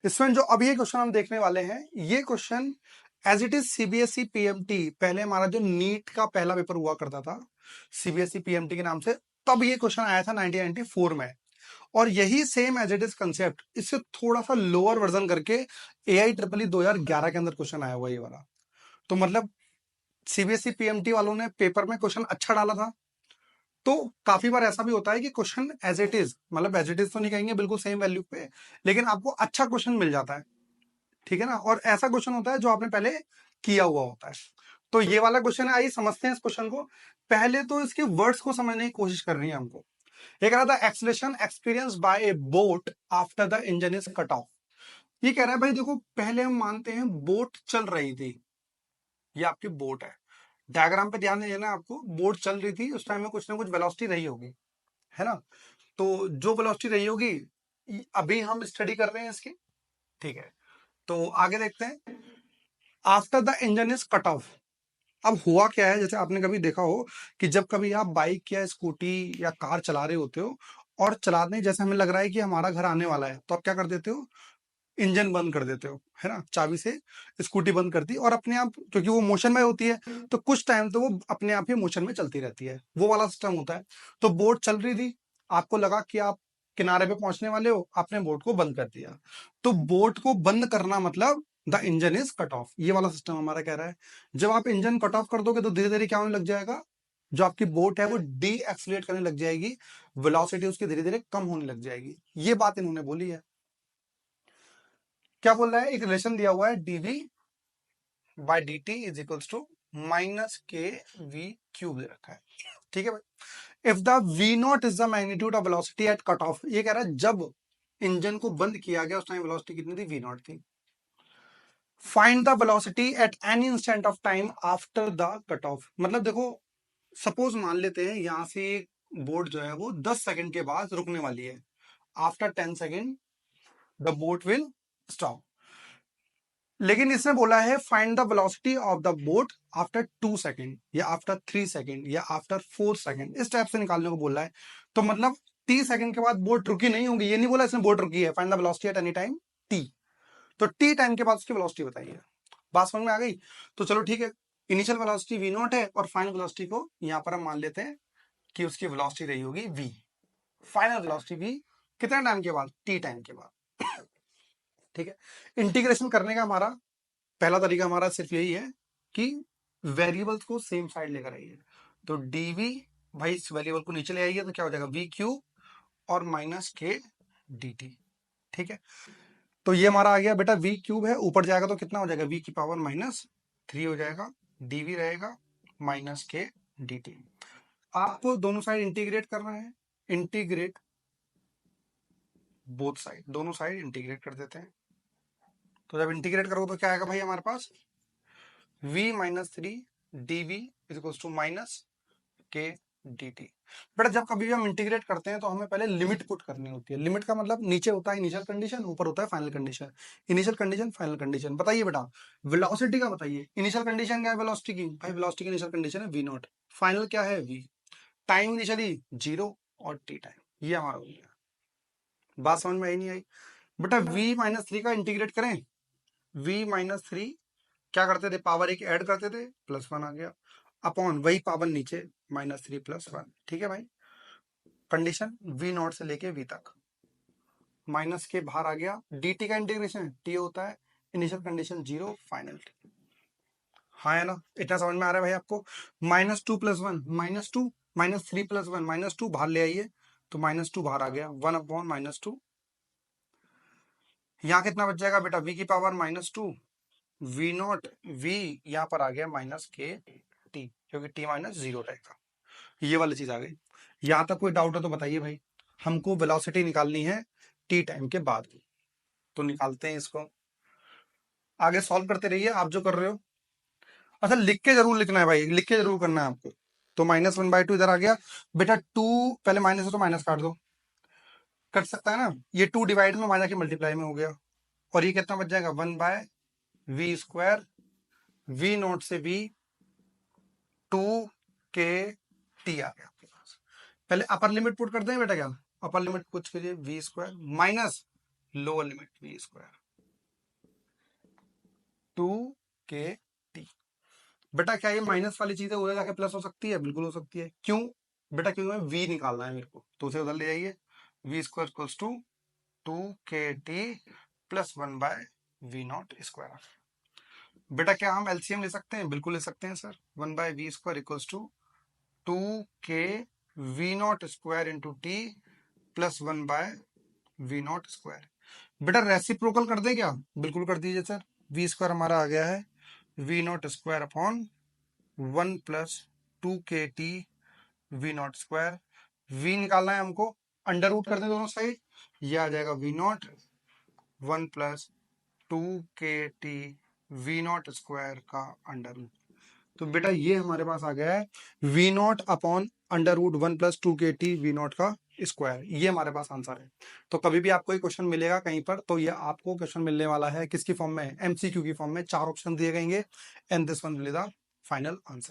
इसमें जो अब ये क्वेश्चन हम देखने वाले हैं, ये question as it is CBSE PMT, पहले हमारा जो नीट का पहला पेपर हुआ करता था सीबीएसई पीएमटी के नाम से, तब ये क्वेश्चन आया था 1994 में। और यही same as it is concept इससे थोड़ा सा लोअर वर्जन करके एआई ट्रिपल 2011 के अंदर क्वेश्चन आया हुआ ये वाला। तो मतलब सीबीएसई पीएमटी वालों ने पेपर में क्वेश्चन अच्छा डाला था। तो काफी बार ऐसा भी होता है कि क्वेश्चन एज इट इज, मतलब एज इट इज तो नहीं कहेंगे बिल्कुल सेम वैल्यू पे, लेकिन आपको अच्छा क्वेश्चन मिल जाता है, ठीक है ना। और ऐसा क्वेश्चन होता है जो आपने पहले किया हुआ होता है। तो ये वाला क्वेश्चन है, आइए समझते हैं इस क्वेश्चन को। पहले तो इसके वर्ड्स को समझने की कोशिश करनी है हमको। ये कह रहा था acceleration experience by A boat after the engine is cut off. ये कह रहा है भाई देखो, पहले हम मानते हैं बोट चल रही थी, ये आपकी बोट है। डायग्राम पे ध्यान देना, आपको बोट चल रही थी, उस टाइम में कुछ ना कुछ वेलोसिटी रही होगी, है ना। तो जो वेलोसिटी रही होगी अभी हम स्टडी कर रहे हैं इसकी, ठीक है। तो आगे देखते हैं। After the engine is cut off, अब हुआ क्या है, जैसे आपने कभी देखा हो कि जब कभी आप बाइक या स्कूटी या कार चला रहे होते हो और चलाने जैसे हमें लग रहा है कि हमारा घर आने वाला है, तो आप क्या कर देते हो, इंजन बंद कर देते हो, है ना, चाबी से स्कूटी बंद कर दी और अपने आप, क्योंकि वो मोशन में होती है, तो कुछ टाइम तो वो अपने आप ही मोशन में चलती रहती है, वो वाला सिस्टम होता है। तो बोट चल रही थी, आपको लगा कि आप किनारे पे पहुंचने वाले हो, आपने बोट को बंद कर दिया। तो बोट को बंद करना मतलब the engine is cut off, ये वाला सिस्टम हमारा कह रहा है। जब आप इंजन कट ऑफ कर दोगे तो धीरे धीरे क्या होने लग जाएगा, जो आपकी बोट है वो डी एक्सलेट करने लग जाएगी, वेलोसिटी उसकी धीरे धीरे कम होने लग जाएगी। ये बात इन्होंने बोली है। क्या बोल रहा है, एक रिलेशन दिया हुआ है dv by d t is equals to minus k v cube दे रखा है, ठीक है भाई। If the v not is the magnitude of velocity at cut off, ये कह रहा है जब इंजन को बंद किया गया उस टाइम वेलोसिटी कितनी थी, वी नॉट थी। Find the velocity at any instant of time after the cut off, मतलब देखो, सपोज मान लेते हैं यहां से बोट जो है वो 10 सेकंड के बाद रुकने वाली है। After 10 second the boat will stop. लेकिन इसने बोला है find the velocity of the boat after 2 second या आफ्टर 3 सेकेंड या आफ्टर 4 सेकेंड, इस टाइप से निकालने को बोला है। तो मतलब 30 सेकेंड के बाद बोट रुकी नहीं होगी, ये नहीं बोला इसने बोट रुकी है, find the velocity at any time T. तो टी टाइम के बाद उसकी वेलोसिटी बताइए। बात समझ में आ गई। तो चलो ठीक है, इनिशियल वेलोसिटी वी नॉट है और फाइनल वेलोसिटी को यहां पर हम मान लेते हैं कि उसकी वेलोसिटी रही होगी वी। फाइनल वेलोसिटी वी कितने टाइम के बाद, टी टाइम के बाद, ठीक है। इंटीग्रेशन करने का हमारा पहला तरीका हमारा सिर्फ यही है कि वेरिएबल्स को सेम साइड लेकर आइए। तो डीवी, भाई इस वेरिएबल को नीचे ले आइए तो क्या हो जाएगा, वी क्यू और माइनस के डी टी, ठीक है। तो ये हमारा आ गया बेटा, वी क्यूब है, ऊपर जाएगा तो कितना हो जाएगा, वी की पावर -3 हो जाएगा, डीवी रहेगा माइनस के डी टी। आपको दोनों साइड इंटीग्रेट करना है, इंटीग्रेट बोथ साइड, दोनों साइड इंटीग्रेट कर देते हैं। तो जब इंटीग्रेट करोगे तो क्या आएगा भाई हमारे पास, v-3 dv is equals to minus k dt। बेटा जब कभी भी हम इंटीग्रेट करते हैं तो हमें पहले लिमिट पुट करनी होती है। लिमिट का मतलब नीचे होता है इनिशियल कंडीशन, ऊपर होता है final condition. Initial condition final condition बताइए बेटा, वेलोसिटी का बताइए। इनिशियल कंडीशन क्या है वेलोसिटी की, भाई वेलोसिटी की इनिशियल कंडीशन है वी नॉट, फाइनल क्या है वी। टाइम इनिशियली 0 और टी टाइम, ये हमारा हो गया। बात समझ में आई नहीं आई बेटा, v-3 का इंटीग्रेट करें, v-3 क्या करते थे, पावर एक ऐड करते थे, +1 आ गया, अपॉन वही पावर नीचे -3 +1, ठीक है भाई। कंडीशन वी नॉट से लेके वी तक, माइनस के बाहर आ गया, डी टी का इंटीग्रेशन टी होता है इनिशियल कंडीशन 0 फाइनल। हाँ है ना, इतना समझ में आ रहा है भाई आपको। -2 +1 -2, -3 +1 -2, बाहर ले आइए तो -2 बाहर आ गया, 1 अपॉन -2। यहाँ कितना बच जाएगा बेटा, वी की पावर -2, वी नॉट, वी यहाँ पर आ गया माइनस के टी, क्योंकि टी -0 रहेगा। ये वाली चीज आ गई। यहां तक कोई डाउट है तो बताइए भाई। हमको वेलोसिटी निकालनी है टी टाइम के बाद, तो निकालते हैं इसको, आगे सॉल्व करते रहिए आप जो कर रहे हो। अच्छा लिख के जरूर लिखना है भाई, लिख के जरूर करना है आपको। तो -1/2 इधर आ गया बेटा, टू पहले माइनस है तो माइनस काट दो, कट सकता है ना, ये 2 डिवाइड में माइनस के मल्टीप्लाई में हो गया, और ये कितना बच जाएगा 1/v², वी नॉट से वी 2 के टी आ गया आपके पास। पहले अपर लिमिट पुट कर दें बेटा, क्या अपर लिमिट पुट कीजिए, v² minus lower limit v², 2kt। बेटा क्या ये माइनस वाली चीजें उधर जाके प्लस हो सकती है? बिल्कुल हो सकती है। क्यों बेटा? क्योंकि मैं v निकालना है मेरे को, तो उसे उधर ले जाइए। v square equals to 2kt plus 1/v0 square. बेटा क्या हम एलसीएम ले सकते हैं? बिल्कुल ले सकते हैं sir. 1/v² equals to 2k v0 square into t plus 1/v0 square. बेटा रेसिप्रोकल कर दें क्या? बिल्कुल कर दीजिए सर। v² हमारा आ गया है v0 square upon 1 plus 2kt v0 square. v निकालना है हमको, अंडर रूट कर दें दोनों साइड, ये आ जाएगा v0 1 plus 2kt v0 square का अंडर रूट। तो बेटा ये हमारे पास आ गया है v0 upon under root 1 plus 2kt v0 का स्क्वायर। ये हमारे पास आंसर है। तो कभी भी आपको एक क्वेश्चन मिलेगा कहीं पर, तो ये आपको क्वेश्चन मिलने वाला है किसकी फॉर्म में? एमसीक्यू की फॉर्म में। 4 ऑप्शन दिए गएंगे and this one will be the final answer.